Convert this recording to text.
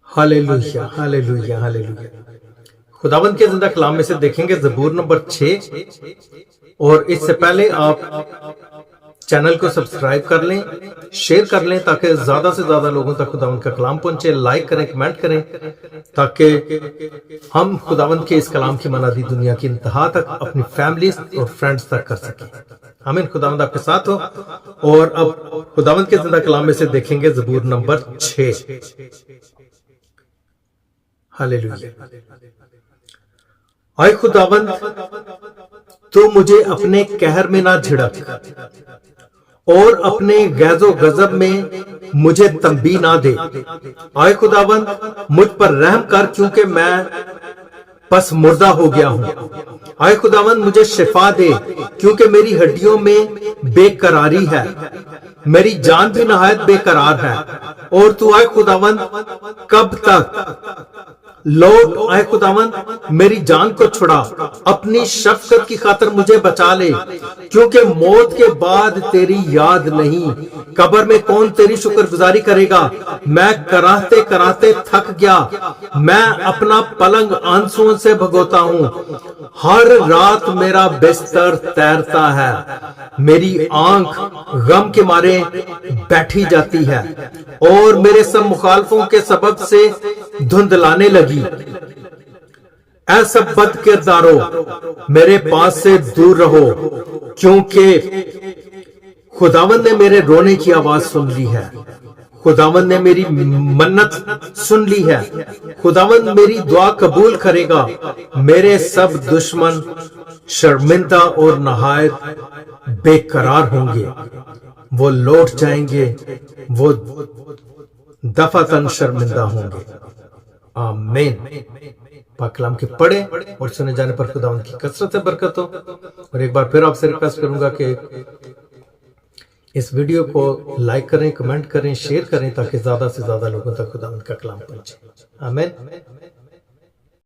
Hallelujah hallelujah hallelujah. खुदावंद के जिंदा कलाम में से देखेंगे ज़बूर नंबर 6। और इससे पहले आप चैनल को सब्सक्राइब कर लें, शेयर कर लें ताकि ज्यादा से ज्यादा लोगों तक खुदावंद का कलाम पहुंचे। लाइक करें, कमेंट करें ताकि हम खुदावंद के इस कलाम की मनादी दुनिया की इंतहा तक अपनी फैमिली और फ्रेंड्स तक कर सकें। आमीन। खुदावंद आपके साथ हो। और अब खुदावंद के जिंदा कलाम में से देखेंगे ज़बूर नंबर 6। हालेलुया। आए खुदावंद, तू मुझे अपने कहर में ना झिड़क और अपने गैजो गजब में मुझे तंबी ना दे। आए खुदावंद, मुझ पर रहम कर क्योंकि मैं बस मुर्दा हो गया हूं। आए खुदावंद, मुझे शिफा दे क्योंकि मेरी हड्डियों में बेकरारी है, मेरी जान भी नहायत बेकरार है। और तू आए खुदावंद कब तक लौट। आए खुदावंद, मेरी जान को छुड़ा, अपनी शफकत की खातिर मुझे बचा ले क्योंकि मौत के बाद तेरी याद नहीं। कब्र में कौन तेरी शुक्रगुजारी करेगा। मैं कराहते कराहते थक गया, मैं अपना पलंग आंसुओं से भगोता हूं। हर रात मेरा बिस्तर तैरता है, मेरी आंख गम के मारे बैठी जाती है और मेरे सब मुखालफों के सबब से धुंधलाने लगी। ऐसा बद किरदारों, मेरे पास से दूर रहो क्योंकि खुदावंद ने मेरे रोने की आवाज सुन ली है। खुदावंद ने मेरी मन्नत सुन ली है। खुदावंद मेरी दुआ कबूल करेगा। मेरे सब दुश्मन शर्मिंदा और नहायत बेकरार होंगे, वो लौट जाएंगे, वो दफातन शर्मिंदा होंगे। आमीन। पाक कलाम के पढ़े और सुने जाने पर खुदावंद की कसरत से बरकत हो। और एक बार फिर आपसे रिक्वेस्ट करूंगा कि इस वीडियो को लाइक करें, कमेंट करें, शेयर करें ताकि ज्यादा से ज्यादा लोगों तक खुदावंद का कलाम पहुंचे। आमीन।